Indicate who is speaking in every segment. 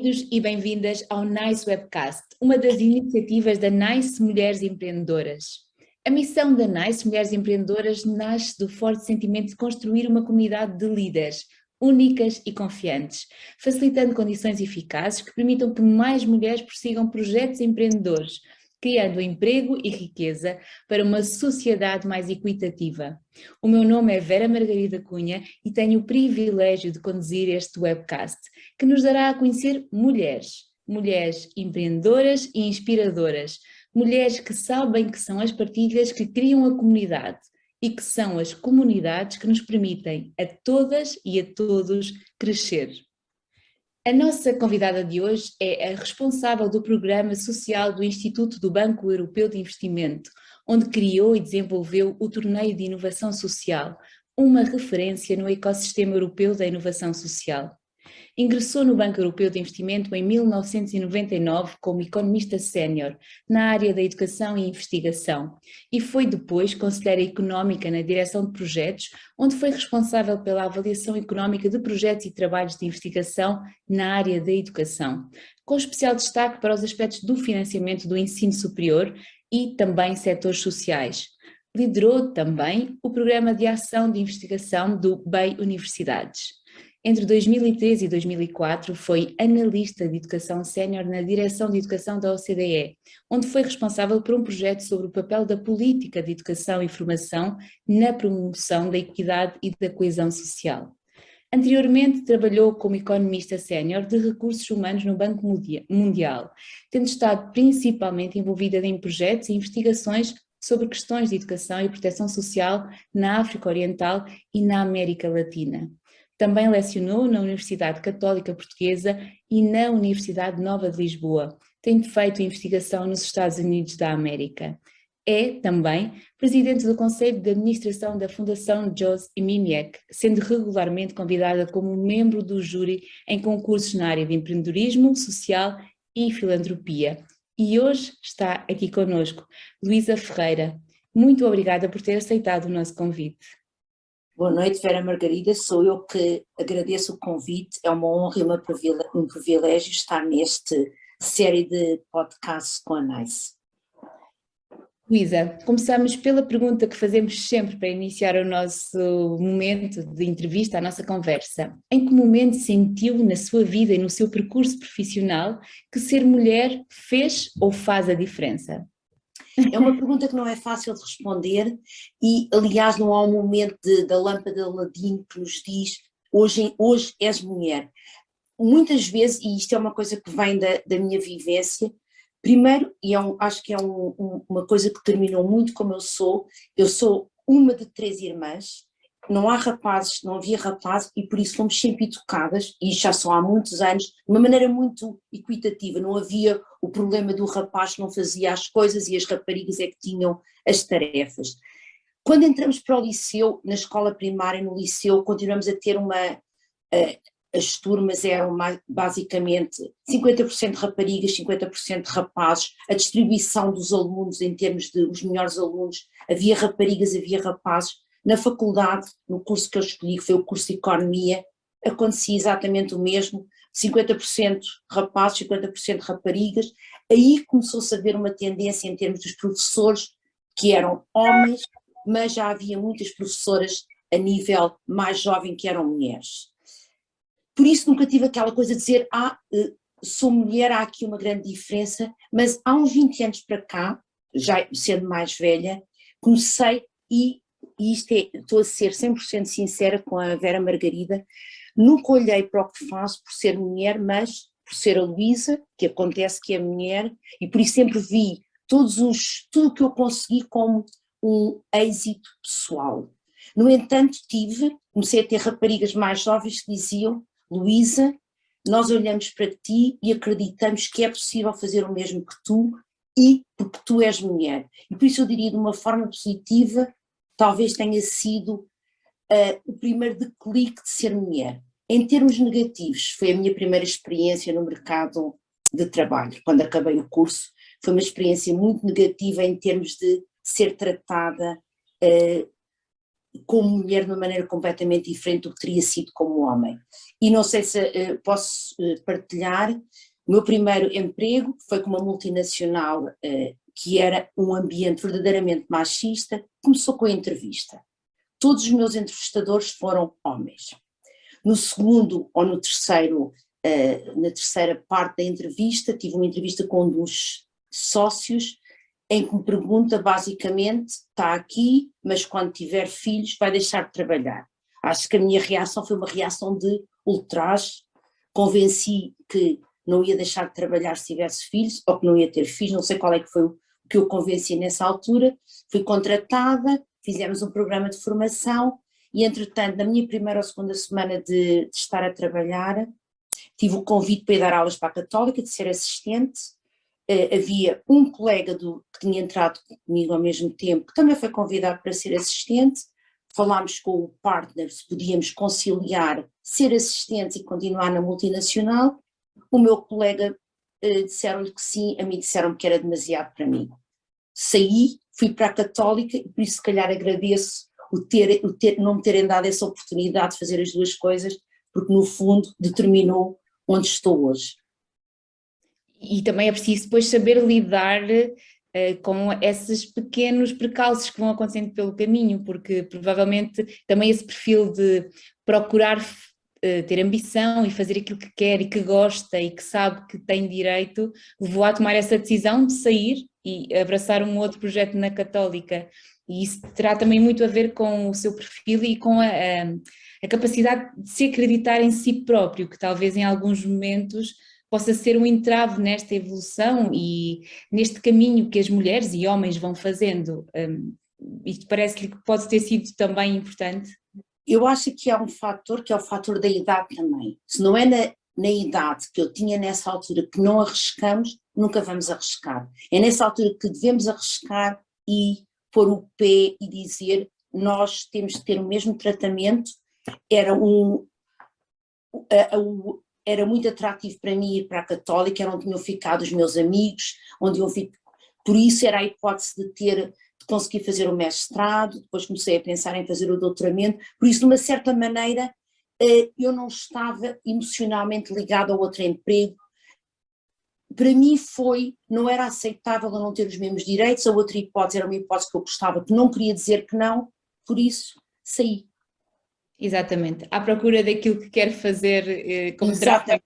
Speaker 1: Bem-vindos e bem-vindas ao NICE Webcast, uma das iniciativas da NICE Mulheres Empreendedoras. A missão da NICE Mulheres Empreendedoras nasce do forte sentimento de construir uma comunidade de líderes únicas e confiantes, facilitando condições eficazes que permitam que mais mulheres prossigam projetos empreendedores, criando emprego e riqueza para uma sociedade mais equitativa. O meu nome é Vera Margarida Cunha e tenho o privilégio de conduzir este webcast, que nos dará a conhecer mulheres empreendedoras e inspiradoras, mulheres que sabem que são as partilhas que criam a comunidade e que são as comunidades que nos permitem a todas e a todos crescer. A nossa convidada de hoje é a responsável do Programa Social do Instituto do Banco Europeu de Investimento, onde criou e desenvolveu o Torneio de Inovação Social, uma referência no ecossistema europeu da inovação social. Ingressou no Banco Europeu de Investimento em 1999 como economista sénior na área da educação e investigação e foi depois conselheira económica na direção de projetos, onde foi responsável pela avaliação económica de projetos e trabalhos de investigação na área da educação, com especial destaque para os aspectos do financiamento do ensino superior e também setores sociais. Liderou também o Programa de Ação de Investigação do BEI Universidades. Entre 2013 e 2004 foi analista de educação sénior na Direção de Educação da OCDE, onde foi responsável por um projeto sobre o papel da política de educação e formação na promoção da equidade e da coesão social. Anteriormente trabalhou como economista sénior de recursos humanos no Banco Mundial, tendo estado principalmente envolvida em projetos e investigações sobre questões de educação e proteção social na África Oriental e na América Latina. Também lecionou na Universidade Católica Portuguesa e na Universidade Nova de Lisboa, tendo feito investigação nos Estados Unidos da América. É também presidente do Conselho de Administração da Fundação Jos Iminiec, sendo regularmente convidada como membro do júri em concursos na área de empreendedorismo, social e filantropia. E hoje está aqui conosco Luísa Ferreira. Muito obrigada por ter aceitado o nosso convite.
Speaker 2: Boa noite, Vera Margarida, sou eu que agradeço o convite, é uma honra e um privilégio estar neste série de podcasts com a NICE.
Speaker 1: Luísa, começamos pela pergunta que fazemos sempre para iniciar o nosso momento de entrevista, a nossa conversa. Em que momento sentiu na sua vida e no seu percurso profissional que ser mulher fez ou faz a diferença?
Speaker 2: É uma pergunta que não é fácil de responder e, aliás, não há um momento da lâmpada de Aladino que nos diz hoje és mulher. Muitas vezes, e isto é uma coisa que vem da minha vivência, primeiro, e acho que é uma coisa que terminou muito como eu sou uma de 3 irmãs, não há rapazes, não havia rapazes e por isso fomos sempre educadas, e já são há muitos anos, de uma maneira muito equitativa, não havia o problema do rapaz que não fazia as coisas e as raparigas é que tinham as tarefas. Quando entramos para o liceu, na escola primária, no liceu, continuamos a ter as turmas eram basicamente 50% raparigas, 50% rapazes, a distribuição dos alunos em termos de os melhores alunos, havia raparigas, havia rapazes. Na faculdade, no curso que eu escolhi, que foi o curso de Economia, acontecia exatamente o mesmo, 50% rapazes, 50% raparigas. Aí começou-se a ver uma tendência em termos dos professores, que eram homens, mas já havia muitas professoras a nível mais jovem que eram mulheres. Por isso nunca tive aquela coisa de dizer, sou mulher, há aqui uma grande diferença, mas há uns 20 anos para cá, já sendo mais velha, comecei e estou a ser 100% sincera com a Vera Margarida, nunca olhei para o que faço por ser mulher, mas por ser a Luísa, que acontece que é mulher, e por isso sempre vi tudo o que eu consegui como um êxito pessoal. No entanto, comecei a ter raparigas mais jovens que diziam, Luísa, nós olhamos para ti e acreditamos que é possível fazer o mesmo que tu, e porque tu és mulher. E por isso eu diria de uma forma positiva, talvez tenha sido o primeiro declique de ser mulher. Em termos negativos, foi a minha primeira experiência no mercado de trabalho, quando acabei o curso, foi uma experiência muito negativa em termos de ser tratada como mulher de uma maneira completamente diferente do que teria sido como homem. E não sei se posso partilhar, o meu primeiro emprego foi com uma multinacional que era um ambiente verdadeiramente machista, começou com a entrevista. Todos os meus entrevistadores foram homens. No segundo ou no terceiro, na terceira parte da entrevista, tive uma entrevista com um dos sócios, em que me pergunta basicamente, está aqui, mas quando tiver filhos vai deixar de trabalhar. Acho que a minha reação foi uma reação de ultraje, convenci que não ia deixar de trabalhar se tivesse filhos, ou que não ia ter filhos, não sei qual é que foi o que eu convenci nessa altura, fui contratada, fizemos um programa de formação e entretanto na minha primeira ou segunda semana de estar a trabalhar, tive o convite para ir dar aulas para a Católica, de ser assistente. Havia um colega que tinha entrado comigo ao mesmo tempo, que também foi convidado para ser assistente, falámos com o partner se podíamos conciliar ser assistentes e continuar na multinacional. O meu colega disseram-lhe que sim, a mim disseram-me que era demasiado para mim. Saí, fui para a Católica e por isso se calhar agradeço não me terem dado essa oportunidade de fazer as duas coisas, porque no fundo determinou onde estou hoje.
Speaker 1: E também é preciso depois saber lidar com esses pequenos percalços que vão acontecendo pelo caminho, porque provavelmente também esse perfil de procurar ter ambição e fazer aquilo que quer e que gosta e que sabe que tem direito, levou a tomar essa decisão de sair e abraçar um outro projeto na Católica. E isso terá também muito a ver com o seu perfil e com a capacidade de se acreditar em si próprio, que talvez em alguns momentos possa ser um entrave nesta evolução e neste caminho que as mulheres e homens vão fazendo. Isto parece-lhe que pode ter sido também importante?
Speaker 2: Eu acho que há um fator, que é o fator da idade também. Se não é na idade que eu tinha nessa altura que não arriscamos, nunca vamos arriscar. É nessa altura que devemos arriscar e pôr o pé e dizer nós temos de ter o mesmo tratamento. Era muito atrativo para mim ir para a Católica, era onde tinham ficado os meus amigos, por isso era a hipótese de conseguir fazer o mestrado, depois comecei a pensar em fazer o doutoramento, por isso de uma certa maneira eu não estava emocionalmente ligada ao outro emprego. Para mim não era aceitável eu não ter os mesmos direitos, a outra hipótese era uma hipótese que eu gostava, que não queria dizer que não, por isso saí.
Speaker 1: Exatamente, à procura daquilo que quer fazer como trabalho,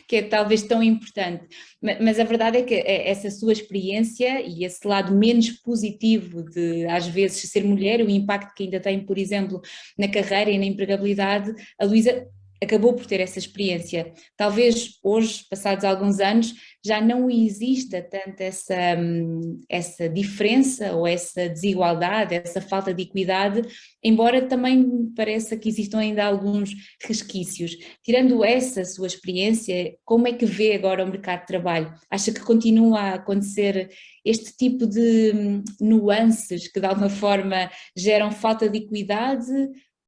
Speaker 1: que é talvez tão importante, mas a verdade é que essa sua experiência e esse lado menos positivo de às vezes ser mulher, o impacto que ainda tem, por exemplo, na carreira e na empregabilidade, a Luísa acabou por ter essa experiência. Talvez hoje, passados alguns anos, já não exista tanto essa diferença ou essa desigualdade, essa falta de equidade, embora também me pareça que existam ainda alguns resquícios. Tirando essa sua experiência, como é que vê agora o mercado de trabalho? Acha que continua a acontecer este tipo de nuances que de alguma forma geram falta de equidade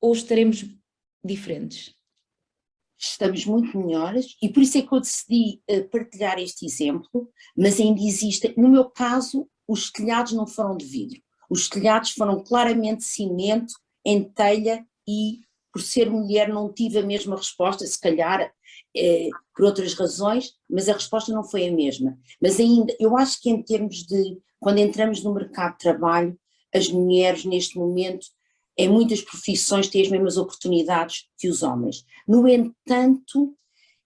Speaker 1: ou estaremos diferentes?
Speaker 2: Estamos muito melhores e por isso é que eu decidi partilhar este exemplo, mas ainda existem, no meu caso, os telhados não foram de vidro, os telhados foram claramente cimento, em telha e por ser mulher não tive a mesma resposta, se calhar por outras razões, mas a resposta não foi a mesma. Mas ainda, eu acho que em termos de, quando entramos no mercado de trabalho, as mulheres neste momento em muitas profissões têm as mesmas oportunidades que os homens. No entanto,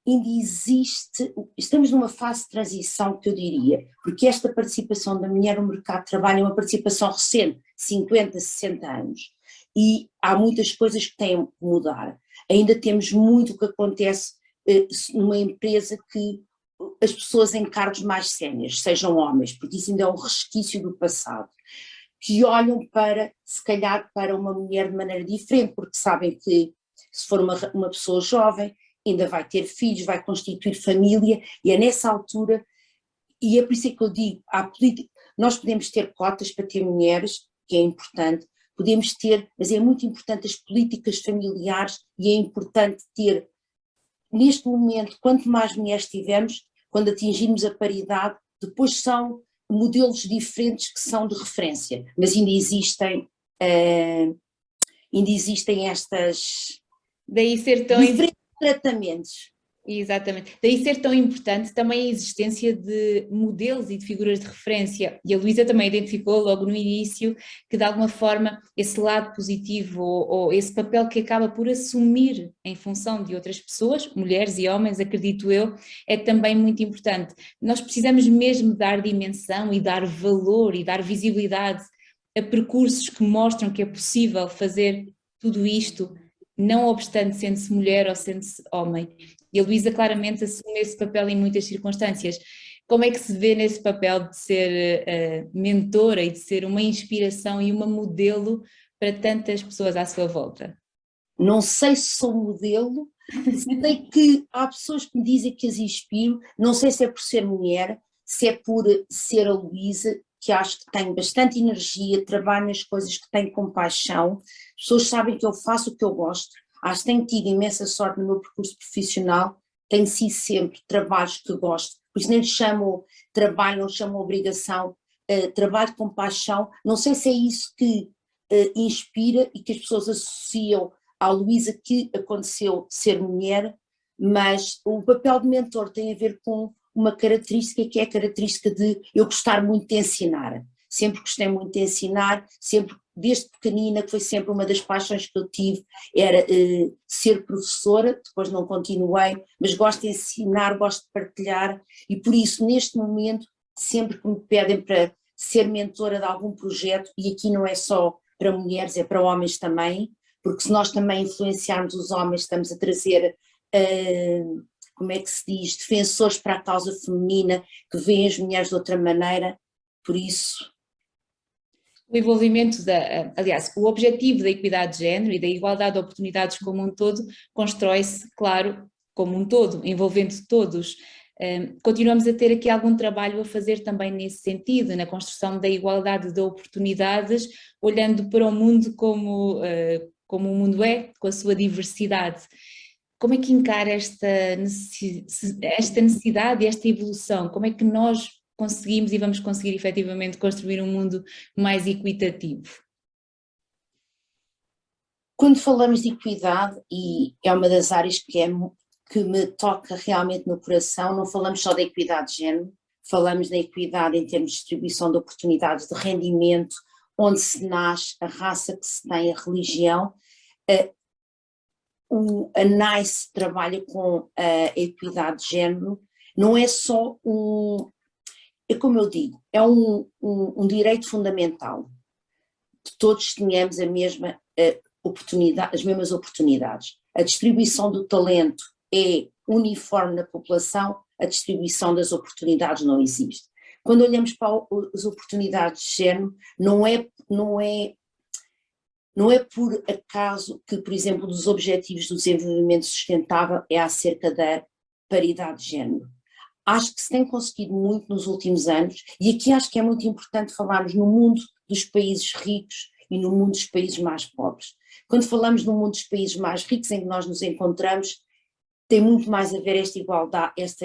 Speaker 2: ainda estamos numa fase de transição que eu diria, porque esta participação da mulher no mercado de trabalho é uma participação recente, 50, 60 anos, e há muitas coisas que têm que mudar. Ainda temos muito o que acontece numa empresa que as pessoas em cargos mais séniores sejam homens, porque isso ainda é um resquício do passado, que olham se calhar para uma mulher de maneira diferente, porque sabem que se for uma pessoa jovem, ainda vai ter filhos, vai constituir família, e é nessa altura, e é por isso que eu digo, nós podemos ter cotas para ter mulheres, que é importante, podemos ter, mas é muito importante as políticas familiares, e é importante ter, neste momento, quanto mais mulheres tivermos, quando atingirmos a paridade, depois são modelos diferentes que são de referência, mas ainda existem estas...
Speaker 1: Daí ser tão
Speaker 2: tratamentos.
Speaker 1: Exatamente. Daí ser tão importante também a existência de modelos e de figuras de referência. E a Luísa também identificou logo no início que de alguma forma esse lado positivo ou esse papel que acaba por assumir em função de outras pessoas, mulheres e homens, acredito eu, é também muito importante. Nós precisamos mesmo dar dimensão e dar valor e dar visibilidade a percursos que mostram que é possível fazer tudo isto, não obstante sendo-se mulher ou sendo-se homem. E a Luísa claramente assume esse papel em muitas circunstâncias. Como é que se vê nesse papel de ser mentora e de ser uma inspiração e uma modelo para tantas pessoas à sua volta?
Speaker 2: Não sei se sou modelo, sei que há pessoas que me dizem que as inspiro, não sei se é por ser mulher, se é por ser a Luísa, que acho que tenho bastante energia, trabalho nas coisas que tenho compaixão, as pessoas sabem que eu faço o que eu gosto, acho que tenho tido imensa sorte no meu percurso profissional, tenho sido sempre trabalhos que gosto, por isso nem lhe chamo trabalho, não chamo obrigação, trabalho com paixão, não sei se é isso que inspira e que as pessoas associam à Luísa que aconteceu ser mulher, mas o papel de mentor tem a ver com uma característica que é a característica de eu gostar muito de ensinar. Sempre gostei muito de ensinar, sempre, desde pequenina, que foi sempre uma das paixões que eu tive, era ser professora, depois não continuei, mas gosto de ensinar, gosto de partilhar, e por isso, neste momento, sempre que me pedem para ser mentora de algum projeto, e aqui não é só para mulheres, é para homens também, porque se nós também influenciarmos os homens, estamos a trazer, como é que se diz, defensores para a causa feminina, que veem as mulheres de outra maneira, por isso...
Speaker 1: O envolvimento aliás, o objetivo da equidade de género e da igualdade de oportunidades como um todo constrói-se, claro, como um todo, envolvendo todos. Continuamos a ter aqui algum trabalho a fazer também nesse sentido, na construção da igualdade de oportunidades, olhando para o mundo como o mundo é, com a sua diversidade. Como é que encara esta necessidade e esta evolução? Como é que nós conseguimos e vamos conseguir efetivamente construir um mundo mais equitativo?
Speaker 2: Quando falamos de equidade, e é uma das áreas que me toca realmente no coração, não falamos só da equidade de género, falamos da equidade em termos de distribuição de oportunidades, de rendimento, onde se nasce, a raça que se tem, a religião. A NICE trabalha com a equidade de género, não é só é como eu digo, é um direito fundamental, que todos tenhamos a mesma oportunidade, as mesmas oportunidades. A distribuição do talento é uniforme na população, a distribuição das oportunidades não existe. Quando olhamos para as oportunidades de género, não é por acaso que, por exemplo, dos Objetivos do Desenvolvimento Sustentável é acerca da paridade de género. Acho que se tem conseguido muito nos últimos anos, e aqui acho que é muito importante falarmos no mundo dos países ricos e no mundo dos países mais pobres. Quando falamos no mundo dos países mais ricos em que nós nos encontramos, tem muito mais a ver esta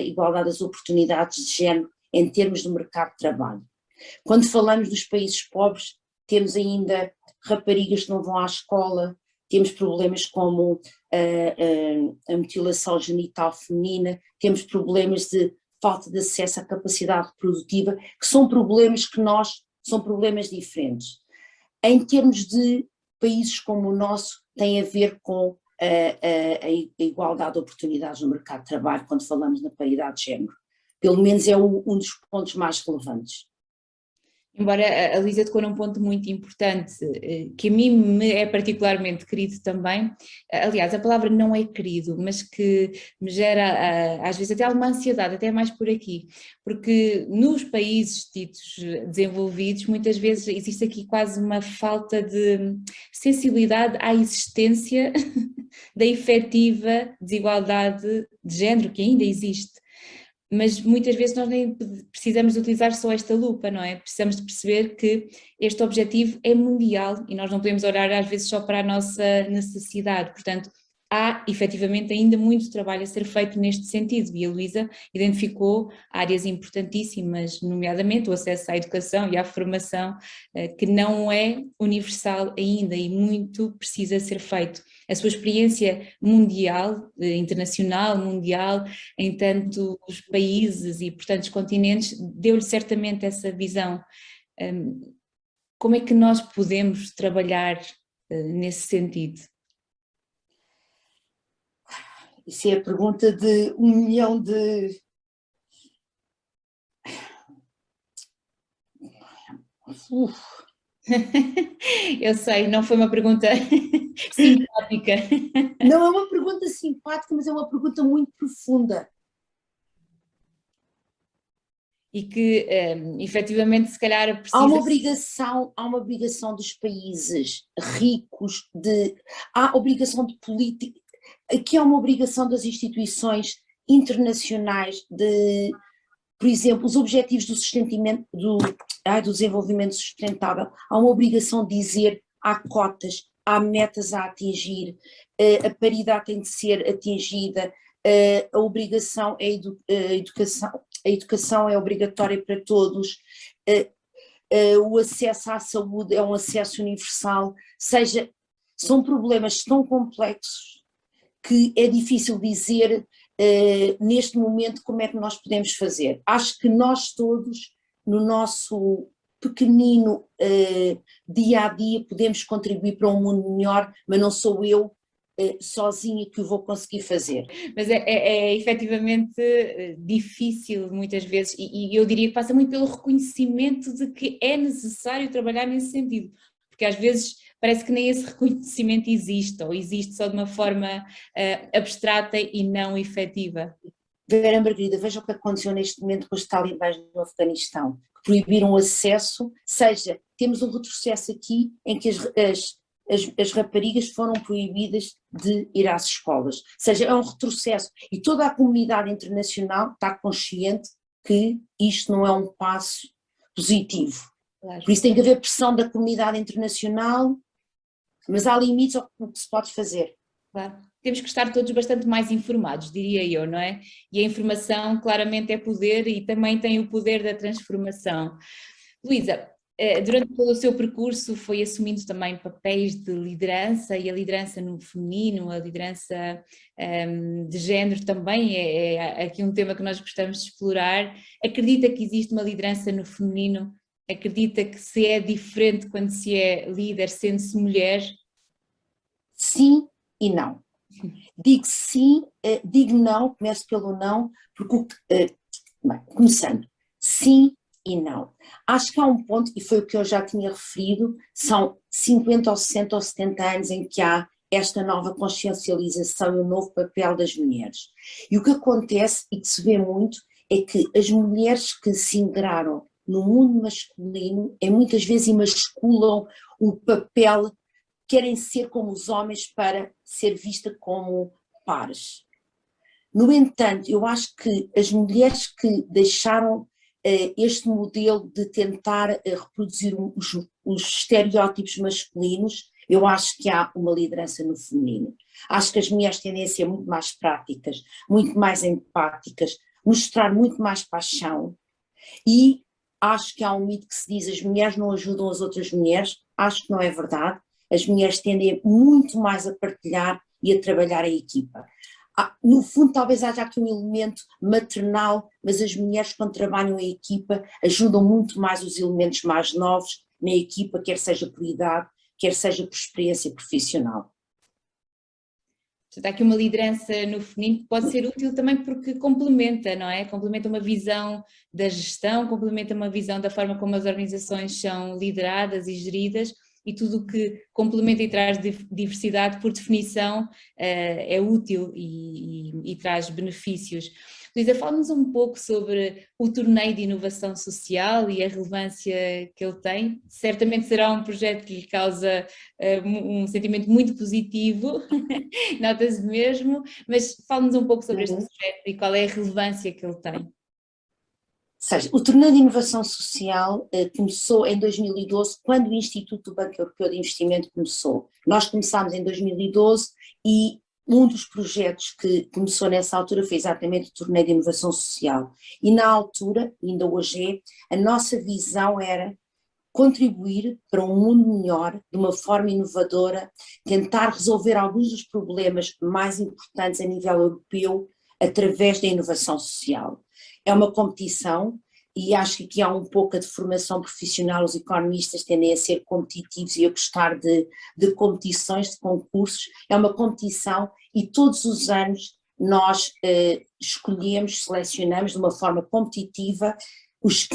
Speaker 2: igualdade das oportunidades de género em termos de mercado de trabalho. Quando falamos dos países pobres, temos ainda raparigas que não vão à escola, temos problemas como a mutilação genital feminina, temos problemas de falta de acesso à capacidade reprodutiva, que são problemas são problemas diferentes. Em termos de países como o nosso, tem a ver com a igualdade de oportunidades no mercado de trabalho, quando falamos na paridade de género. Pelo menos é um dos pontos mais relevantes.
Speaker 1: Embora a Luísa tocou num ponto muito importante, que a mim me é particularmente querido também, aliás, a palavra não é querido, mas que me gera às vezes até alguma ansiedade, até mais por aqui, porque nos países ditos desenvolvidos muitas vezes existe aqui quase uma falta de sensibilidade à existência da efetiva desigualdade de género que ainda existe. Mas muitas vezes nós nem precisamos de utilizar só esta lupa, não é? Precisamos de perceber que este objetivo é mundial e nós não podemos olhar às vezes só para a nossa necessidade, portanto há efetivamente ainda muito trabalho a ser feito neste sentido, e a Luísa identificou áreas importantíssimas, nomeadamente o acesso à educação e à formação, que não é universal ainda e muito precisa ser feito. A sua experiência mundial, internacional, mundial, em tantos países e por tantos continentes, deu-lhe certamente essa visão. Como é que nós podemos trabalhar nesse sentido?
Speaker 2: Isso é a pergunta de 1 milhão de...
Speaker 1: Eu sei, não foi uma pergunta simpática.
Speaker 2: Não é uma pergunta simpática, mas é uma pergunta muito profunda.
Speaker 1: E que, efetivamente, se calhar
Speaker 2: Há uma
Speaker 1: precisa...
Speaker 2: obrigação dos países ricos há obrigação de política, aqui há uma obrigação das instituições internacionais por exemplo, os objetivos do do desenvolvimento sustentável, há uma obrigação de dizer há cotas, há metas a atingir, a paridade tem de ser atingida, a obrigação é a educação é obrigatória para todos, o acesso à saúde é um acesso universal, seja, são problemas tão complexos que é difícil dizer neste momento como é que nós podemos fazer. Acho que nós todos, no nosso pequenino dia a dia, podemos contribuir para um mundo melhor, mas não sou eu sozinha que o vou conseguir fazer.
Speaker 1: Mas é efetivamente difícil muitas vezes, e eu diria que passa muito pelo reconhecimento de que é necessário trabalhar nesse sentido, porque às vezes parece que nem esse reconhecimento existe, ou existe só de uma forma abstrata e não efetiva.
Speaker 2: Vera Margarida, veja o que aconteceu neste momento com os talibãs no Afeganistão, que proibiram o acesso, seja, temos um retrocesso aqui em que as raparigas foram proibidas de ir às escolas, ou seja, é um retrocesso e toda a comunidade internacional está consciente que isto não é um passo positivo. Claro. Por isso tem que haver pressão da comunidade internacional, mas há limites ao que se pode fazer.
Speaker 1: Claro. Temos que estar todos bastante mais informados, diria eu, não é? E a informação claramente é poder e também tem o poder da transformação. Luísa, durante todo o seu percurso foi assumindo também papéis de liderança, e a liderança no feminino, a liderança de género também é aqui um tema que nós gostamos de explorar. Acredita que existe uma liderança no feminino? Acredita que se é diferente quando se é líder sendo-se mulher?
Speaker 2: Sim e não. Digo sim, digo não, começo pelo não, porque, bem, começando, sim e não. Acho que há um ponto, e foi o que eu já tinha referido, são 50 ou 60 ou 70 anos em que há esta nova consciencialização e o novo papel das mulheres. E o que acontece, e que se vê muito, é que as mulheres que se integraram no mundo masculino, muitas vezes imasculam o papel, querem ser como os homens para ser vista como pares. No entanto, eu acho que as mulheres que deixaram este modelo de tentar reproduzir os estereótipos masculinos, eu acho que há uma liderança no feminino. Acho que as mulheres tendem a ser muito mais práticas, muito mais empáticas, mostrar muito mais paixão, e acho que há um mito que se diz as mulheres não ajudam as outras mulheres. Acho que não é verdade. As mulheres tendem muito mais a partilhar e a trabalhar em equipa. No fundo, talvez haja aqui um elemento maternal, mas as mulheres, quando trabalham em equipa, ajudam muito mais os elementos mais novos na equipa, quer seja por idade, quer seja por experiência profissional.
Speaker 1: Portanto, há aqui uma liderança no feminino que pode ser útil também porque complementa, não é? Complementa uma visão da gestão, complementa uma visão da forma como as organizações são lideradas e geridas, e tudo o que complementa e traz diversidade, por definição, é útil e traz benefícios. Luísa, fala-nos um pouco sobre o torneio de inovação social e a relevância que ele tem. Certamente será um projeto que lhe causa um sentimento muito positivo, nota-se mesmo, mas fala-nos um pouco sobre este projeto e qual é a relevância que ele tem.
Speaker 2: Ou seja, o torneio de inovação social começou em 2012, quando o Instituto do Banco Europeu de Investimento começou. Nós começámos em 2012 e um dos projetos que começou nessa altura foi exatamente o Torneio de Inovação Social. E na altura, ainda hoje a nossa visão era contribuir para um mundo melhor, de uma forma inovadora, tentar resolver alguns dos problemas mais importantes a nível europeu através da inovação social. É uma competição e acho que aqui há um pouco de formação profissional, os economistas tendem a ser competitivos e a gostar de competições, de concursos, é uma competição e todos os anos nós escolhemos, selecionamos de uma forma competitiva as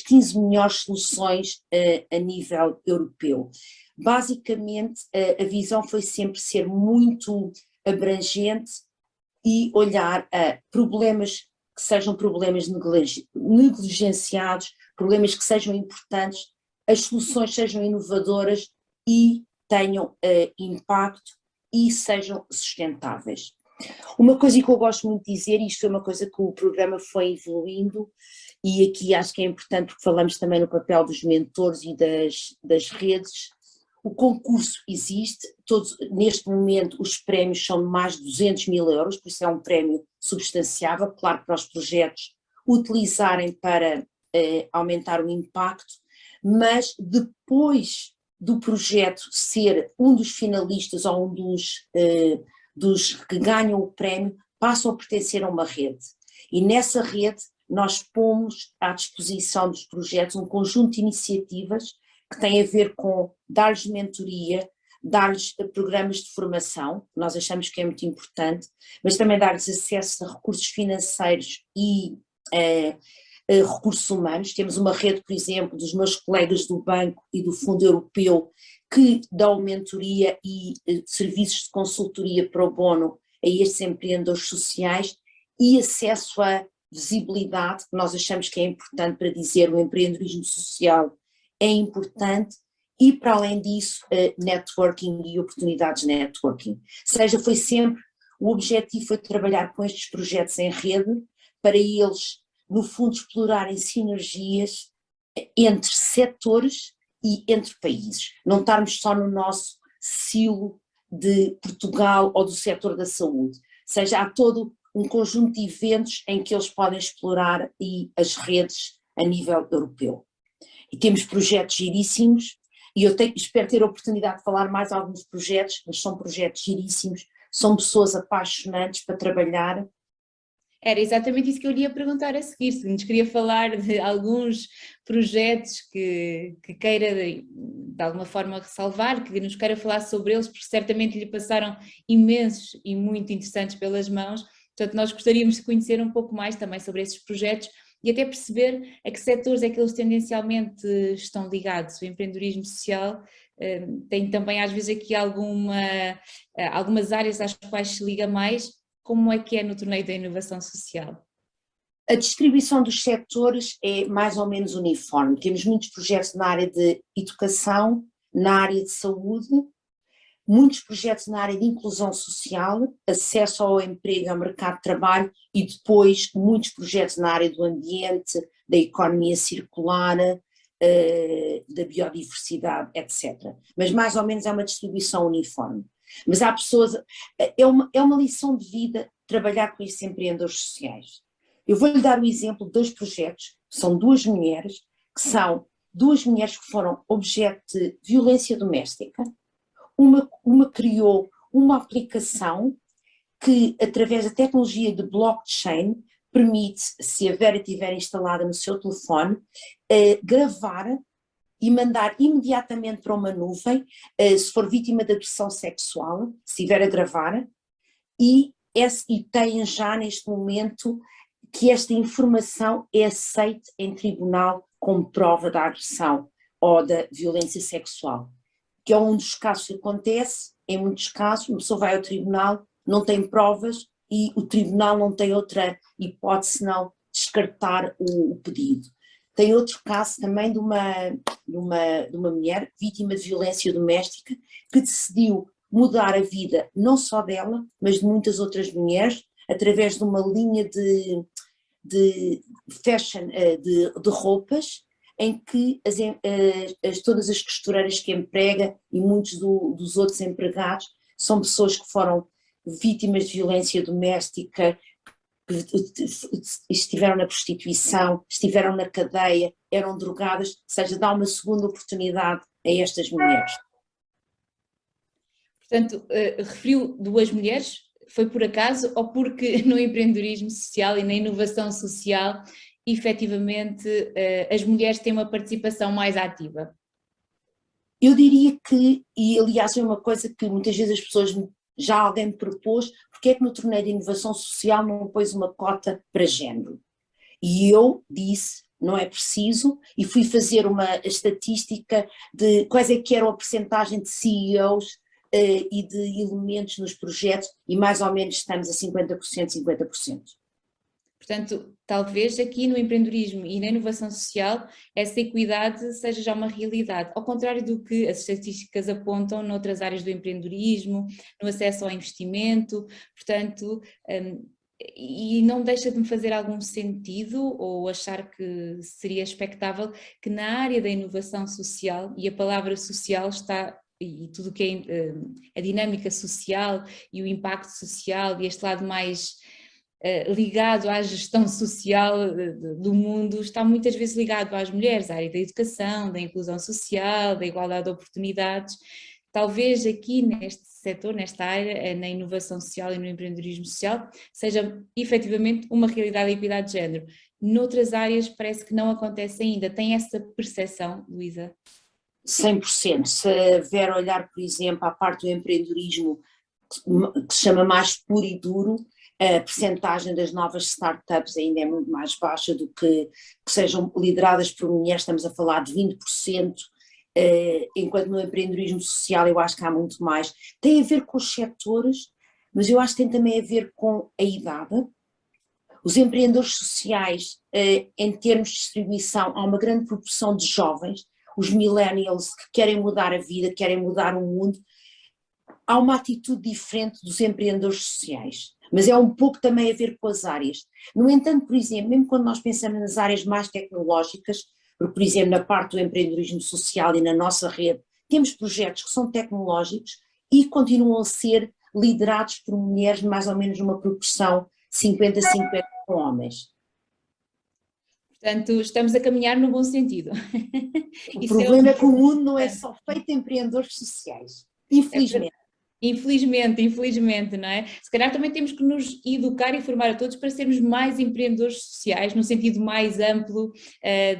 Speaker 2: 15 melhores soluções a nível europeu. Basicamente, a visão foi sempre ser muito abrangente e olhar a problemas que sejam problemas negligenciados, problemas que sejam importantes, as soluções sejam inovadoras e tenham impacto e sejam sustentáveis. Uma coisa que eu gosto muito de dizer, e isto é uma coisa que o programa foi evoluindo, e aqui acho que é importante porque falamos também no papel dos mentores e das redes. O concurso existe, neste momento os prémios são de mais de 200 mil euros, por isso é um prémio substanciável, claro, para os projetos utilizarem para aumentar o impacto, mas depois do projeto ser um dos finalistas ou um dos que ganham o prémio, passam a pertencer a uma rede. E nessa rede nós pomos à disposição dos projetos um conjunto de iniciativas que têm a ver com dar-lhes mentoria, dar-lhes programas de formação, nós achamos que é muito importante, mas também dar-lhes acesso a recursos financeiros e recursos humanos. Temos uma rede, por exemplo, dos meus colegas do banco e do Fundo Europeu que dão mentoria e serviços de consultoria pro bono a estes empreendedores sociais e acesso à visibilidade, que nós achamos que é importante para dizer o empreendedorismo social é importante, e para além disso, networking e oportunidades de networking. Ou seja, foi sempre, o objetivo foi trabalhar com estes projetos em rede, para eles, no fundo, explorarem sinergias entre setores e entre países. Não estarmos só no nosso silo de Portugal ou do setor da saúde. Ou seja, há todo um conjunto de eventos em que eles podem explorar e as redes a nível europeu. E temos projetos giríssimos, e eu espero ter a oportunidade de falar mais alguns projetos, mas são projetos giríssimos, são pessoas apaixonantes para trabalhar.
Speaker 1: Era exatamente isso que eu lhe ia perguntar a seguir, se nos queria falar de alguns projetos que queira de alguma forma ressalvar, que nos queira falar sobre eles, porque certamente lhe passaram imensos e muito interessantes pelas mãos, portanto nós gostaríamos de conhecer um pouco mais também sobre esses projetos e até perceber a que setores é que eles tendencialmente estão ligados. O empreendedorismo social tem também às vezes aqui algumas áreas às quais se liga mais. Como é que é no Torneio da Inovação Social?
Speaker 2: A distribuição dos setores é mais ou menos uniforme. Temos muitos projetos na área de educação, na área de saúde, muitos projetos na área de inclusão social, acesso ao emprego e ao mercado de trabalho e depois muitos projetos na área do ambiente, da economia circular, da biodiversidade, etc. Mas mais ou menos é uma distribuição uniforme. Mas há pessoas, é uma lição de vida trabalhar com esses empreendedores sociais. Eu vou-lhe dar o exemplo de dois projetos, são duas mulheres que foram objeto de violência doméstica. Uma criou uma aplicação que, através da tecnologia de blockchain, permite, se a Vera estiver instalada no seu telefone, gravar e mandar imediatamente para uma nuvem, se for vítima de agressão sexual, se estiver a gravar, e tem já neste momento que esta informação é aceite em tribunal como prova da agressão ou da violência sexual, que é um dos casos que acontece. Em muitos casos uma pessoa vai ao tribunal, não tem provas e o tribunal não tem outra hipótese senão descartar o pedido. Tem outro caso também de uma mulher vítima de violência doméstica que decidiu mudar a vida não só dela, mas de muitas outras mulheres, através de uma linha de fashion, de roupas, em que todas as costureiras que emprega e muitos dos outros empregados são pessoas que foram vítimas de violência doméstica, que estiveram na prostituição, estiveram na cadeia, eram drogadas, ou seja, dá uma segunda oportunidade a estas mulheres.
Speaker 1: Portanto, referiu duas mulheres, foi por acaso ou porque no empreendedorismo social e na inovação social, efetivamente, as mulheres têm uma participação mais ativa?
Speaker 2: Eu diria que, e aliás é uma coisa que muitas vezes as pessoas, já alguém me propôs, porque é que no torneio de inovação social não pôs uma cota para género? E eu disse, não é preciso, e fui fazer uma estatística de quais é que eram a percentagem de CEOs e de elementos nos projetos, e mais ou menos estamos a 50%, 50%.
Speaker 1: Portanto, talvez aqui no empreendedorismo e na inovação social essa equidade seja já uma realidade, ao contrário do que as estatísticas apontam noutras áreas do empreendedorismo, no acesso ao investimento, portanto, e não deixa de me fazer algum sentido ou achar que seria expectável que na área da inovação social, e a palavra social está, e tudo o que é a dinâmica social e o impacto social e este lado mais ligado à gestão social do mundo, está muitas vezes ligado às mulheres, à área da educação, da inclusão social, da igualdade de oportunidades. Talvez aqui neste setor, nesta área, na inovação social e no empreendedorismo social, seja efetivamente uma realidade da equidade de género. Noutras áreas parece que não acontece ainda. Tem essa percepção, Luísa?
Speaker 2: 100%. Se vier olhar, por exemplo, à parte do empreendedorismo que se chama mais puro e duro, a percentagem das novas startups ainda é muito mais baixa do que sejam lideradas por mulheres, estamos a falar de 20%, enquanto no empreendedorismo social eu acho que há muito mais. Tem a ver com os setores, mas eu acho que tem também a ver com a idade. Os empreendedores sociais, em termos de distribuição, há uma grande proporção de jovens, os millennials que querem mudar a vida, querem mudar o mundo. Há uma atitude diferente dos empreendedores sociais, mas é um pouco também a ver com as áreas. No entanto, por exemplo, mesmo quando nós pensamos nas áreas mais tecnológicas, porque, por exemplo, na parte do empreendedorismo social e na nossa rede, temos projetos que são tecnológicos e continuam a ser liderados por mulheres, mais ou menos numa proporção 50-50 com homens.
Speaker 1: Portanto, estamos a caminhar no bom sentido.
Speaker 2: O problema é que o mundo não é só feito de empreendedores sociais, infelizmente.
Speaker 1: Infelizmente, não é? Se calhar também temos que nos educar e formar a todos para sermos mais empreendedores sociais, no sentido mais amplo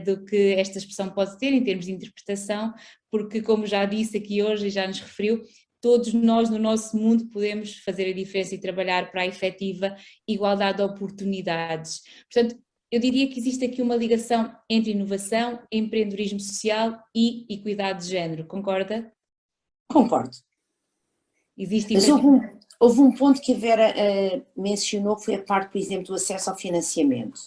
Speaker 1: do que esta expressão pode ter em termos de interpretação, porque como já disse aqui hoje e já nos referiu, todos nós no nosso mundo podemos fazer a diferença e trabalhar para a efetiva igualdade de oportunidades. Portanto, eu diria que existe aqui uma ligação entre inovação, empreendedorismo social e equidade de género, concorda?
Speaker 2: Concordo.
Speaker 1: Existe
Speaker 2: mas houve um ponto que a Vera mencionou, que foi a parte, por exemplo, do acesso ao financiamento.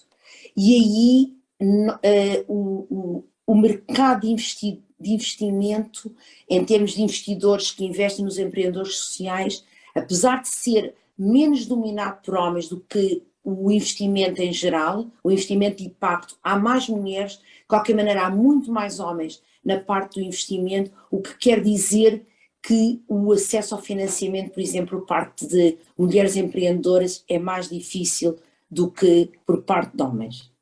Speaker 2: E aí o mercado de investimento, em termos de investidores que investem nos empreendedores sociais, apesar de ser menos dominado por homens do que o investimento em geral, o investimento de impacto, há mais mulheres, de qualquer maneira há muito mais homens na parte do investimento, o que quer dizer que o acesso ao financiamento, por exemplo, por parte de mulheres empreendedoras é mais difícil do que por parte de homens.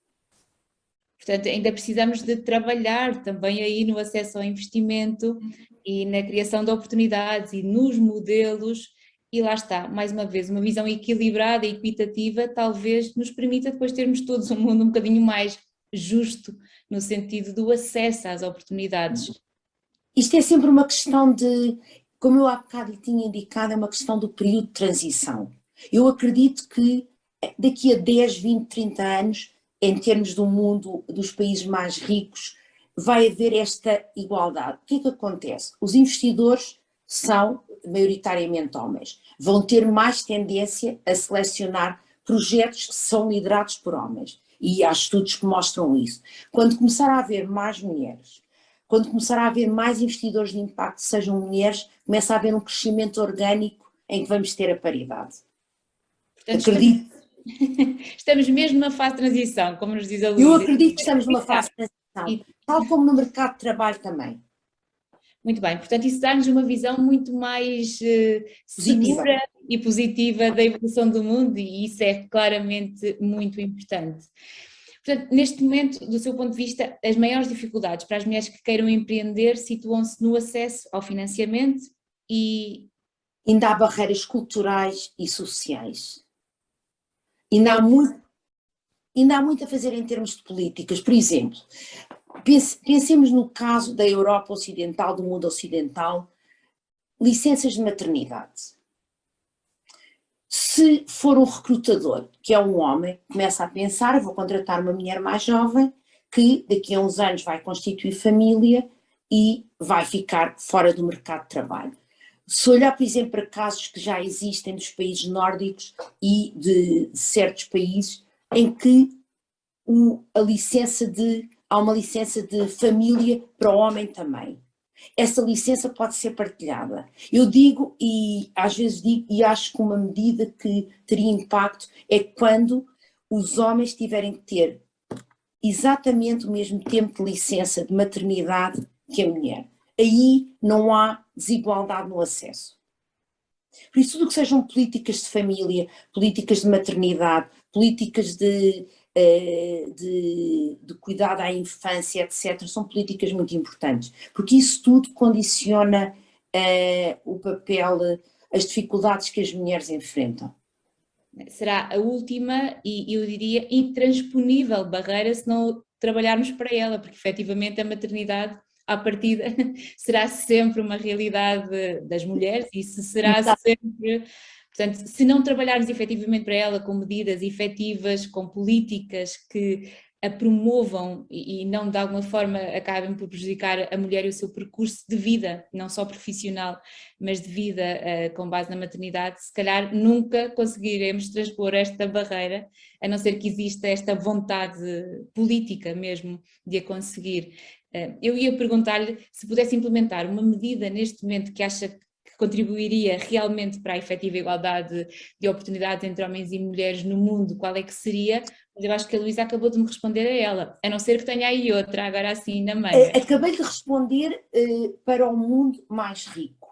Speaker 1: Portanto, ainda precisamos de trabalhar também aí no acesso ao investimento e na criação de oportunidades e nos modelos, e lá está, mais uma vez, uma visão equilibrada e equitativa talvez nos permita depois termos todos um mundo um bocadinho mais justo no sentido do acesso às oportunidades.
Speaker 2: Isto é sempre uma questão de, como eu há bocado lhe tinha indicado, é uma questão do período de transição. Eu acredito que daqui a 10, 20, 30 anos, em termos do mundo dos países mais ricos, vai haver esta igualdade. O que é que acontece? Os investidores são maioritariamente homens, vão ter mais tendência a selecionar projetos que são liderados por homens, e há estudos que mostram isso. Quando começar a haver mais mulheres, quando começar a haver mais investidores de impacto, sejam mulheres, começa a haver um crescimento orgânico em que vamos ter a paridade.
Speaker 1: Portanto, acredito. Estamos mesmo numa fase de transição, como nos diz a Luísa.
Speaker 2: Eu acredito que estamos numa fase de transição, tal como no mercado de trabalho também.
Speaker 1: Muito bem, portanto isso dá-nos uma visão muito mais
Speaker 2: Positiva.
Speaker 1: segura e positiva da evolução do mundo e isso é claramente muito importante. Portanto, neste momento, do seu ponto de vista, as maiores dificuldades para as mulheres que queiram empreender situam-se no acesso ao financiamento e...
Speaker 2: Ainda há barreiras culturais e sociais. Ainda há muito, ainda há muito a fazer em termos de políticas. Por exemplo, pensemos no caso da Europa Ocidental, do mundo ocidental, licenças de maternidade. Se for um recrutador, que é um homem, começa a pensar, vou contratar uma mulher mais jovem, que daqui a uns anos vai constituir família e vai ficar fora do mercado de trabalho. Se olhar, por exemplo, para casos que já existem dos países nórdicos e de certos países em que há uma licença de família para o homem também. Essa licença pode ser partilhada. Eu digo, e às vezes digo, e acho que uma medida que teria impacto é quando os homens tiverem que ter exatamente o mesmo tempo de licença de maternidade que a mulher. Aí não há desigualdade no acesso. Por isso, tudo que sejam políticas de família, políticas de maternidade, políticas de cuidado à infância, etc., são políticas muito importantes, porque isso tudo condiciona o papel, as dificuldades que as mulheres enfrentam.
Speaker 1: Será a última e eu diria intransponível barreira se não trabalharmos para ela, porque efetivamente a maternidade à partida será sempre uma realidade das mulheres e isso será sempre, portanto, se não trabalharmos efetivamente para ela com medidas efetivas, com políticas que a promovam e não de alguma forma acabem por prejudicar a mulher e o seu percurso de vida, não só profissional, mas de vida com base na maternidade, se calhar nunca conseguiremos transpor esta barreira, a não ser que exista esta vontade política mesmo de a conseguir. Eu ia perguntar-lhe se pudesse implementar uma medida neste momento que acha que contribuiria realmente para a efetiva igualdade de oportunidades entre homens e mulheres no mundo, qual é que seria? Mas eu acho que a Luísa acabou de me responder a ela, a não ser que tenha aí outra, agora assim na manga.
Speaker 2: Acabei de responder para o mundo mais rico.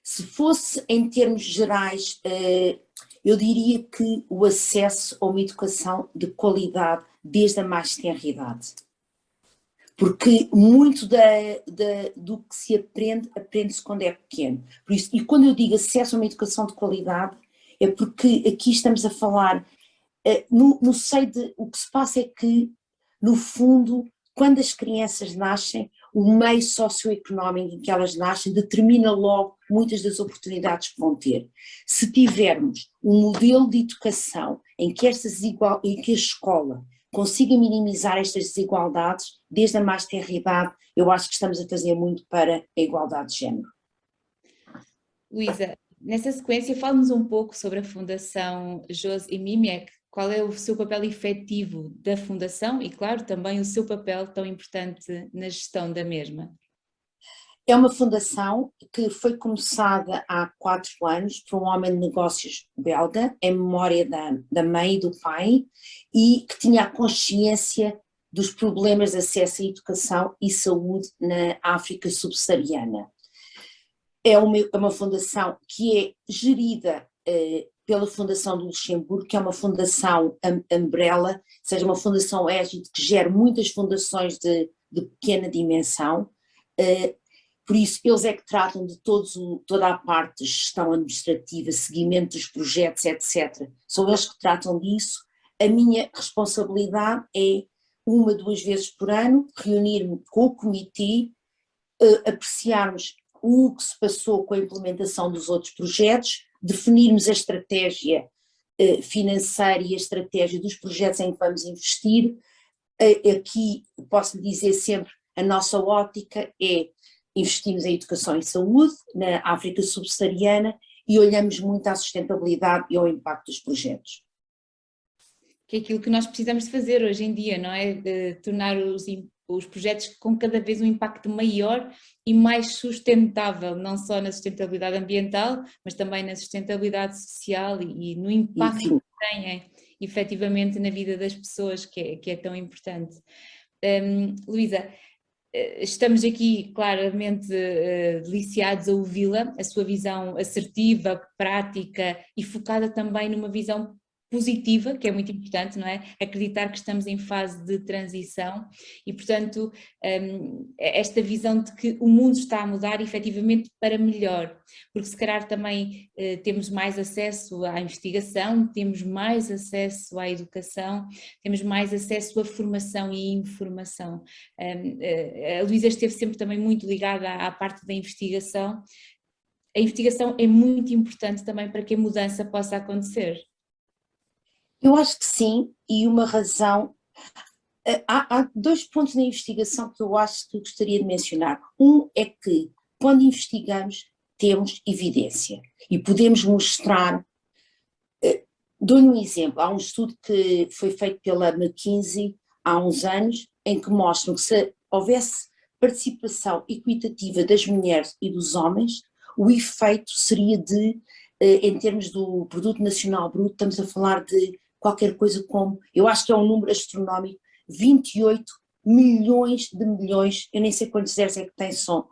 Speaker 2: Se fosse em termos gerais, eu diria que o acesso a uma educação de qualidade desde a mais tenra idade. Porque muito do que se aprende, aprende-se quando é pequeno. Por isso, e quando eu digo acesso a uma educação de qualidade, é porque aqui estamos a falar, no seio de, o que se passa é que, no fundo, quando as crianças nascem, o meio socioeconómico em que elas nascem determina logo muitas das oportunidades que vão ter. Se tivermos um modelo de educação em que a escola consiga minimizar estas desigualdades desde a mais tenra idade, eu acho que estamos a fazer muito para a igualdade de género.
Speaker 1: Luísa, nessa sequência fale-nos um pouco sobre a Fundação Jose e Mimiec, qual é o seu papel efetivo da Fundação e, claro, também o seu papel tão importante na gestão da mesma.
Speaker 2: É uma fundação que foi começada há 4 anos por um homem de negócios belga, em memória da mãe e do pai, e que tinha a consciência dos problemas de acesso à educação e saúde na África subsaariana. É uma fundação que é gerida pela Fundação do Luxemburgo, que é uma fundação umbrella, ou seja, uma fundação égide que gera muitas fundações de pequena dimensão. Por isso, eles é que tratam de toda a parte de gestão administrativa, seguimento dos projetos, etc. São eles que tratam disso. A minha responsabilidade é, 1-2 vezes por ano, reunir-me com o comitê, apreciarmos o que se passou com a implementação dos outros projetos, definirmos a estratégia financeira e a estratégia dos projetos em que vamos investir. Aqui posso lhe dizer sempre, a nossa ótica é investimos em educação e saúde na África subsaariana e olhamos muito à sustentabilidade e ao impacto dos projetos.
Speaker 1: Que é aquilo que nós precisamos de fazer hoje em dia, não é? De tornar os projetos com cada vez um impacto maior e mais sustentável, não só na sustentabilidade ambiental, mas também na sustentabilidade social e no impacto que têm efetivamente na vida das pessoas, que é tão importante. Luísa, estamos aqui claramente deliciados a ouvi-la, a sua visão assertiva, prática e focada também numa visão positiva, que é muito importante, não é? Acreditar que estamos em fase de transição e, portanto, esta visão de que o mundo está a mudar efetivamente para melhor, porque se calhar também temos mais acesso à investigação, temos mais acesso à educação, temos mais acesso à formação e informação. A Luísa esteve sempre também muito ligada à parte da investigação. A investigação é muito importante também para que a mudança possa acontecer.
Speaker 2: Eu acho que sim, e uma razão. Há dois pontos na investigação que eu acho que gostaria de mencionar. Um é que, quando investigamos, temos evidência e podemos mostrar. Dou-lhe um exemplo: há um estudo que foi feito pela McKinsey há uns anos, em que mostram que se houvesse participação equitativa das mulheres e dos homens, o efeito seria de, em termos do produto nacional bruto, estamos a falar de qualquer coisa como, eu acho que é um número astronómico, 28 milhões de milhões, eu nem sei quantos zeros é que tem som,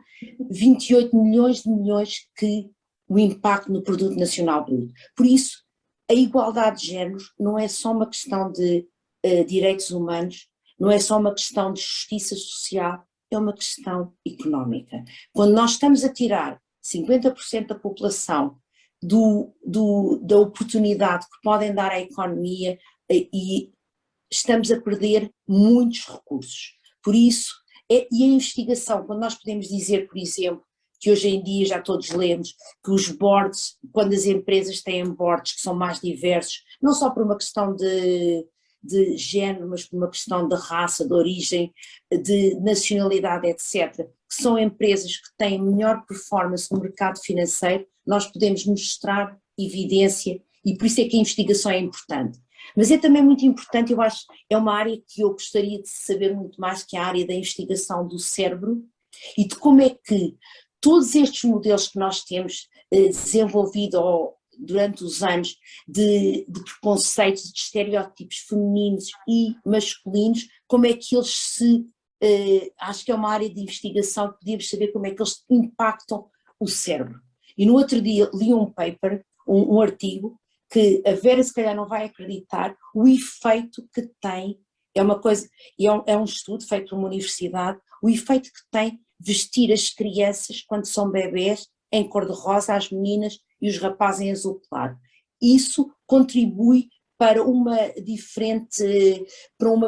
Speaker 2: 28 milhões de milhões que o impacto no produto nacional bruto. Por isso, a igualdade de géneros não é só uma questão de direitos humanos, não é só uma questão de justiça social, é uma questão económica. Quando nós estamos a tirar 50% da população da oportunidade que podem dar à economia e estamos a perder muitos recursos. Por isso, e a investigação, quando nós podemos dizer, por exemplo, que hoje em dia já todos lemos, que os boards, quando as empresas têm boards que são mais diversos, não só por uma questão de género, mas por uma questão de raça, de origem, de nacionalidade, etc., que são empresas que têm melhor performance no mercado financeiro, nós podemos mostrar evidência e por isso é que a investigação é importante. Mas é também muito importante, eu acho, é uma área que eu gostaria de saber muito mais, que é a área da investigação do cérebro e de como é que todos estes modelos que nós temos desenvolvido durante os anos de preconceitos, de estereótipos femininos e masculinos, como é que eles acho que é uma área de investigação que podíamos saber como é que eles impactam o cérebro. E no outro dia li um paper, um artigo, que a Vera se calhar não vai acreditar o efeito que tem, é uma coisa, é um estudo feito por uma universidade, o efeito que tem vestir as crianças quando são bebés em cor-de-rosa, as meninas e os rapazes em azul claro. Isso contribui para uma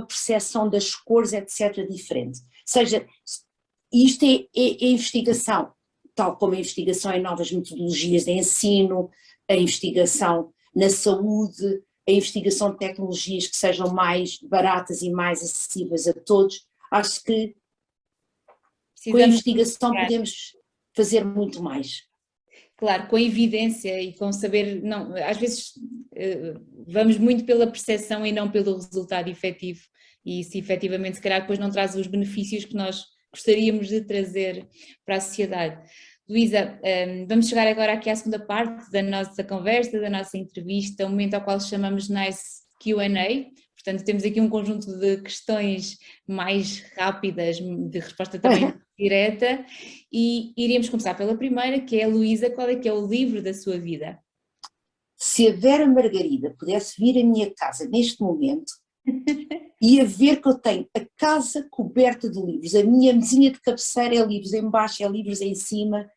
Speaker 2: percepção das cores, etc., diferente. Ou seja, isto é investigação, tal como a investigação em novas metodologias de ensino, a investigação na saúde, a investigação de tecnologias que sejam mais baratas e mais acessíveis a todos. Acho que com a investigação podemos fazer muito mais.
Speaker 1: Claro, com evidência e com saber, não, às vezes vamos muito pela percepção e não pelo resultado efetivo, e isso efetivamente se calhar depois não traz os benefícios que nós gostaríamos de trazer para a sociedade. Luísa, vamos chegar agora aqui à segunda parte da nossa conversa, da nossa entrevista, um momento ao qual chamamos Nice Q&A. Portanto, temos aqui um conjunto de questões mais rápidas, de resposta também direta, e iríamos começar pela primeira, que é a Luísa, qual é que é o livro da sua vida?
Speaker 2: Se a Vera Margarida pudesse vir à minha casa neste momento, ia ver que eu tenho a casa coberta de livros, a minha mesinha de cabeceira é livros em baixo, é livros em cima,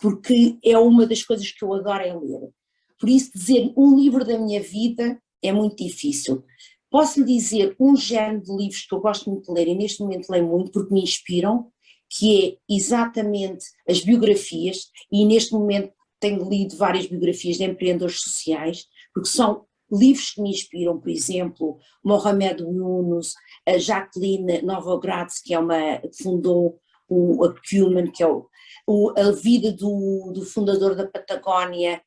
Speaker 2: porque é uma das coisas que eu adoro é ler. Por isso dizer um livro da minha vida é muito difícil. Posso lhe dizer um género de livros que eu gosto muito de ler e neste momento leio muito porque me inspiram, que é exatamente as biografias, e neste momento tenho lido várias biografias de empreendedores sociais, porque são livros que me inspiram, por exemplo, Mohamed Yunus, a Jacqueline Novogratz, que fundou o Acumen, que é a vida do fundador da Patagónia.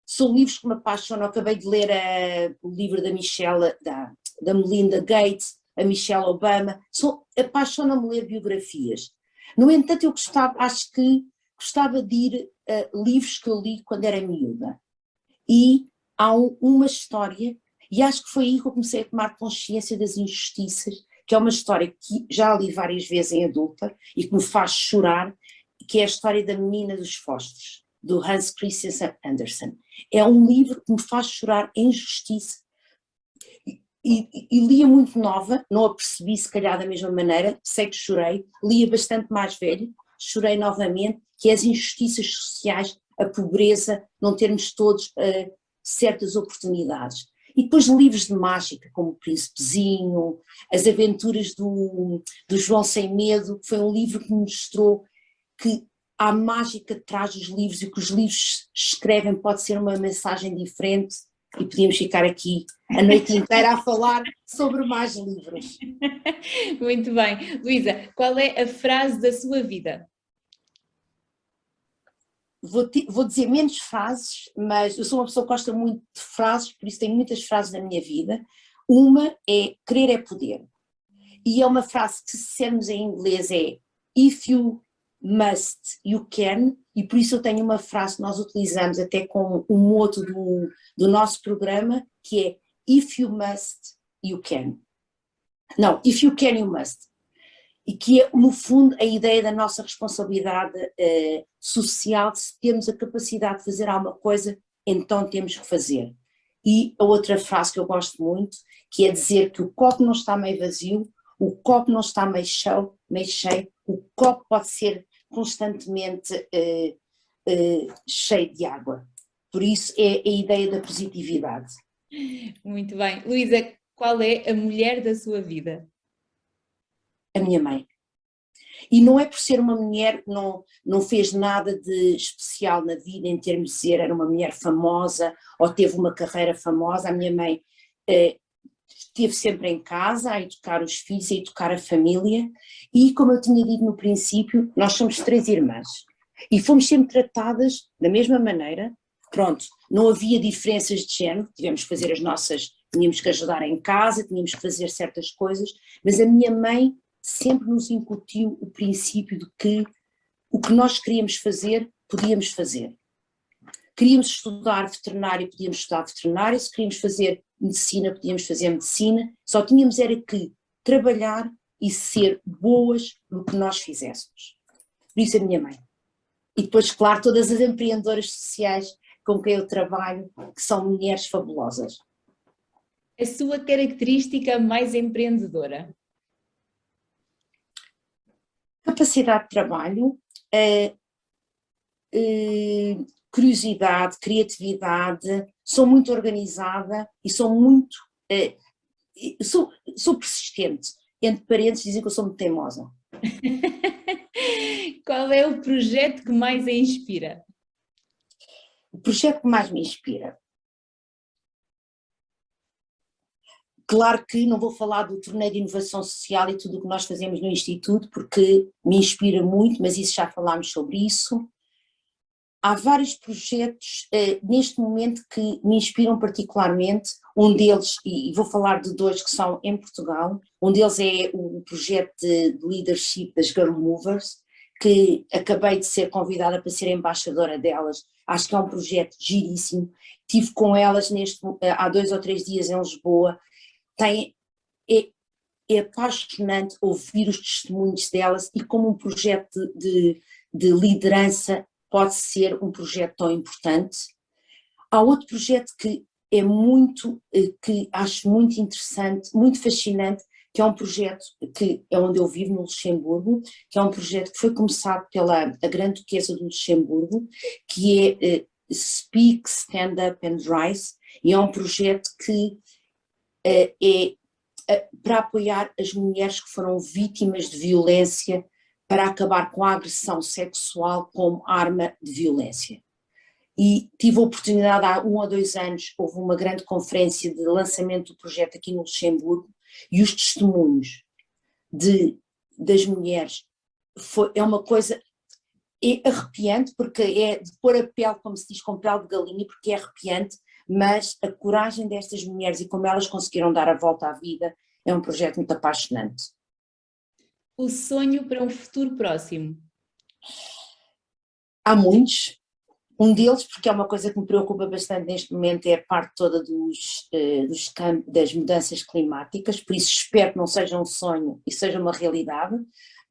Speaker 2: São livros que me apaixonam. Acabei de ler o livro da Michelle, da Melinda Gates, a Michelle Obama. Apaixona-me ler biografias. No entanto, acho que gostava de ir a livros que eu li quando era miúda. E há uma história, e acho que foi aí que eu comecei a tomar consciência das injustiças, que é uma história que já li várias vezes em adulta e que me faz chorar, que é a história da Menina dos Fósforos, do Hans Christian Andersen. É um livro que me faz chorar em justiça. E lia muito nova, não a percebi se calhar da mesma maneira, sei que chorei, lia bastante mais velho, chorei novamente, que é as injustiças sociais, a pobreza, não termos todos certas oportunidades. E depois livros de mágica, como O Príncipezinho, As Aventuras do João Sem Medo, que foi um livro que me mostrou que há mágica atrás dos livros e que os livros escrevem pode ser uma mensagem diferente e podíamos ficar aqui a noite inteira a falar sobre mais livros.
Speaker 1: Muito bem. Luísa, qual é a frase da sua vida?
Speaker 2: Vou dizer menos frases, mas eu sou uma pessoa que gosta muito de frases, por isso tenho muitas frases na minha vida. Uma é querer é poder. E é uma frase que, se dissermos em inglês, é if you must, you can, e por isso eu tenho uma frase que nós utilizamos até com o moto do nosso programa, que é if you must, you can. Não, if you can, you must. E que é, no fundo, a ideia da nossa responsabilidade social, de se temos a capacidade de fazer alguma coisa, então temos que fazer. E a outra frase que eu gosto muito, que é dizer que o copo não está meio vazio, o copo não está meio cheio, o copo pode ser constantemente cheio de água. Por isso é a ideia da positividade.
Speaker 1: Muito bem. Luísa, qual é a mulher da sua vida?
Speaker 2: A minha mãe. E não é por ser uma mulher que não fez nada de especial na vida em termos de dizer era uma mulher famosa ou teve uma carreira famosa. A minha mãe esteve sempre em casa a educar os filhos, a educar a família e, como eu tinha dito no princípio, nós somos 3 irmãs e fomos sempre tratadas da mesma maneira. Pronto, não havia diferenças de género, tivemos que fazer tínhamos que ajudar em casa, tínhamos que fazer certas coisas, mas a minha mãe sempre nos incutiu o princípio de que o que nós queríamos fazer, podíamos fazer. Queríamos estudar veterinário, podíamos estudar veterinário, se queríamos fazer medicina, podíamos fazer medicina, só tínhamos era que trabalhar e ser boas no que nós fizéssemos. Por isso a minha mãe. E depois, claro, todas as empreendedoras sociais com quem eu trabalho, que são mulheres fabulosas.
Speaker 1: A sua característica mais empreendedora?
Speaker 2: Capacidade de trabalho, curiosidade, criatividade, sou muito organizada e sou muito, sou persistente. Entre parênteses dizem que eu sou muito teimosa.
Speaker 1: Qual é o projeto que mais a inspira?
Speaker 2: O projeto que mais me inspira? Claro que não vou falar do torneio de inovação social e tudo o que nós fazemos no Instituto, porque me inspira muito, mas isso já falámos sobre isso. Há vários projetos neste momento que me inspiram particularmente, um deles, e vou falar de 2 que são em Portugal, um deles é o projeto de leadership das Girl Movers, que acabei de ser convidada para ser embaixadora delas, acho que é um projeto giríssimo, estive com elas há 2 ou 3 dias em Lisboa, é apaixonante ouvir os testemunhos delas e como um projeto de liderança pode ser um projeto tão importante. Há outro projeto que que acho muito interessante, muito fascinante, que é um projeto que é onde eu vivo, no Luxemburgo, que é um projeto que foi começado pela a Grande Duquesa do Luxemburgo, que é Speak, Stand Up and Rise, e é um projeto que para apoiar as mulheres que foram vítimas de violência, para acabar com a agressão sexual como arma de violência. E tive a oportunidade, há 1 ou 2 anos, houve uma grande conferência de lançamento do projeto aqui no Luxemburgo, e os testemunhos das mulheres é uma coisa arrepiante, porque é de pôr a pele, como se diz, com pele de galinha, porque é arrepiante, mas a coragem destas mulheres e como elas conseguiram dar a volta à vida é um projeto muito apaixonante.
Speaker 1: O sonho para um futuro próximo?
Speaker 2: Há muitos. Um deles, porque é uma coisa que me preocupa bastante neste momento, é a parte toda das mudanças climáticas, por isso espero que não seja um sonho e seja uma realidade,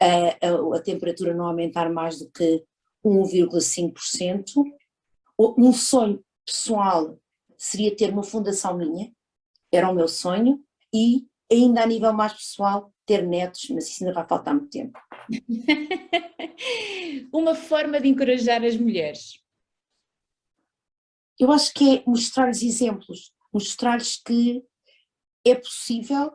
Speaker 2: a temperatura não aumentar mais do que 1,5%. Um sonho pessoal seria ter uma fundação minha, era o meu sonho, e ainda a nível mais pessoal, ter netos, mas isso ainda vai faltar muito tempo.
Speaker 1: Uma forma de encorajar as mulheres.
Speaker 2: Eu acho que é mostrar-lhes exemplos, mostrar-lhes que é possível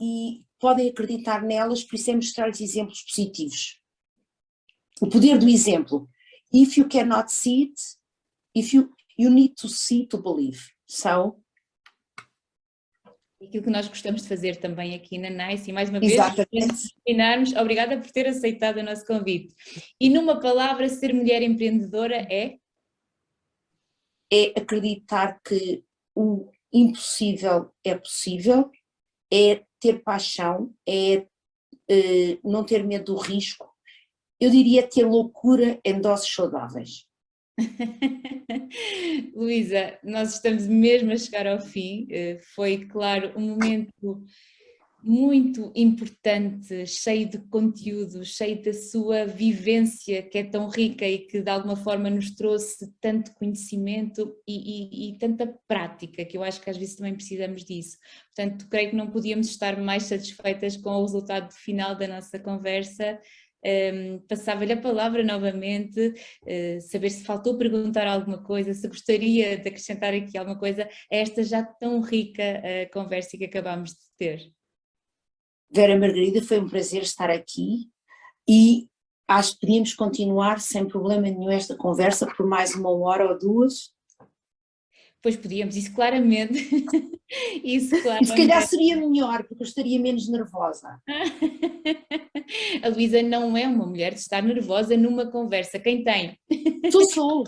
Speaker 2: e podem acreditar nelas, por isso é mostrar-lhes exemplos positivos. O poder do exemplo. If you cannot see it, you need to see to believe. So,
Speaker 1: aquilo que nós gostamos de fazer também aqui na NICE, e mais uma vez,
Speaker 2: exatamente.
Speaker 1: terminarmos, obrigada por ter aceitado o nosso convite. E numa palavra, ser mulher empreendedora é?
Speaker 2: É acreditar que o impossível é possível, é ter paixão, é não ter medo do risco, eu diria ter loucura em doses saudáveis.
Speaker 1: Luísa, nós estamos mesmo a chegar ao fim, foi, claro, um momento muito importante, cheio de conteúdo, cheio da sua vivência que é tão rica e que de alguma forma nos trouxe tanto conhecimento e tanta prática, que eu acho que às vezes também precisamos disso. Portanto, creio que não podíamos estar mais satisfeitas com o resultado final da nossa conversa. Passava-lhe a palavra novamente, saber se faltou perguntar alguma coisa, se gostaria de acrescentar aqui alguma coisa a esta já tão rica conversa que acabámos de ter.
Speaker 2: Vera Margarida, foi um prazer estar aqui e acho que podíamos continuar sem problema nenhum esta conversa por mais 1 hora ou 2.
Speaker 1: Pois podíamos, isso claramente. Isso claramente.
Speaker 2: E se calhar seria melhor, porque eu estaria menos nervosa.
Speaker 1: A Luísa não é uma mulher de estar nervosa numa conversa, quem tem?
Speaker 2: Sou.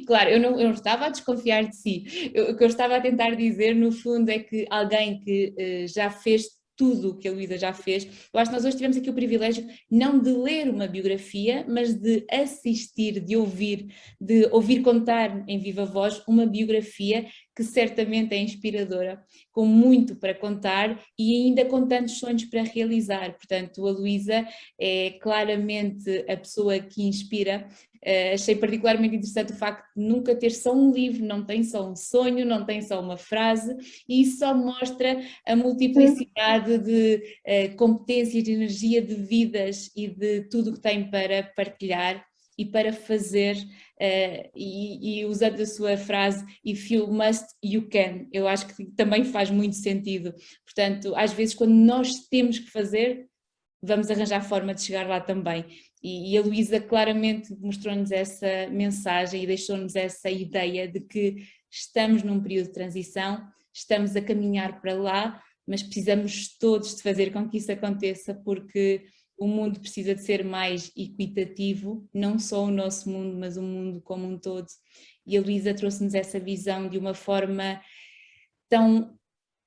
Speaker 1: Claro, eu não estava a desconfiar de si. O que eu estava a tentar dizer, no fundo, é que alguém que já fez tudo o que a Luísa já fez, eu acho que nós hoje tivemos aqui o privilégio não de ler uma biografia, mas de assistir, de ouvir contar em viva voz uma biografia que certamente é inspiradora, com muito para contar e ainda com tantos sonhos para realizar. Portanto, a Luísa é claramente a pessoa que inspira. Achei particularmente interessante o facto de nunca ter só um livro, não tem só um sonho, não tem só uma frase, e isso só mostra a multiplicidade de competências, de energia, de vidas e de tudo o que tem para partilhar e para fazer, e usando a sua frase, if you must, you can, eu acho que também faz muito sentido. Portanto, às vezes quando nós temos que fazer, vamos arranjar forma de chegar lá também. E a Luísa claramente mostrou-nos essa mensagem e deixou-nos essa ideia de que estamos num período de transição, estamos a caminhar para lá, mas precisamos todos de fazer com que isso aconteça, porque o mundo precisa de ser mais equitativo, não só o nosso mundo, mas o mundo como um todo. E a Luísa trouxe-nos essa visão de uma forma tão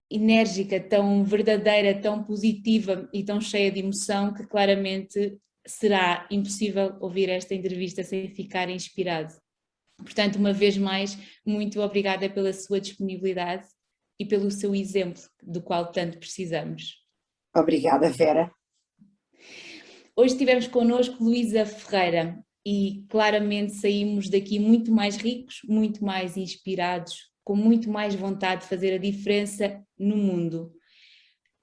Speaker 1: enérgica, tão verdadeira, tão positiva e tão cheia de emoção que claramente será impossível ouvir esta entrevista sem ficar inspirado. Portanto, uma vez mais, muito obrigada pela sua disponibilidade e pelo seu exemplo, do qual tanto precisamos.
Speaker 2: Obrigada, Vera.
Speaker 1: Hoje estivemos connosco Luísa Ferreira e claramente saímos daqui muito mais ricos, muito mais inspirados, com muito mais vontade de fazer a diferença no mundo.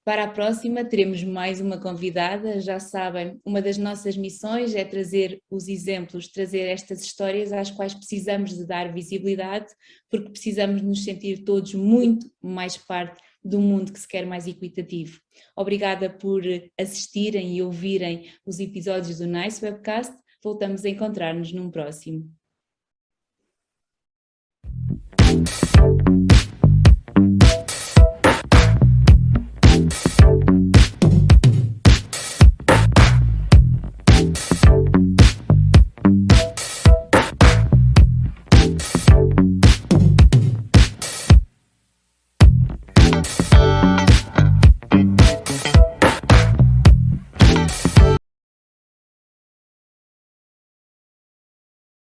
Speaker 1: Para a próxima teremos mais uma convidada, já sabem, uma das nossas missões é trazer os exemplos, trazer estas histórias às quais precisamos de dar visibilidade, porque precisamos nos sentir todos muito mais parte de um mundo que se quer mais equitativo. Obrigada por assistirem e ouvirem os episódios do NICE Webcast, voltamos a encontrar-nos num próximo.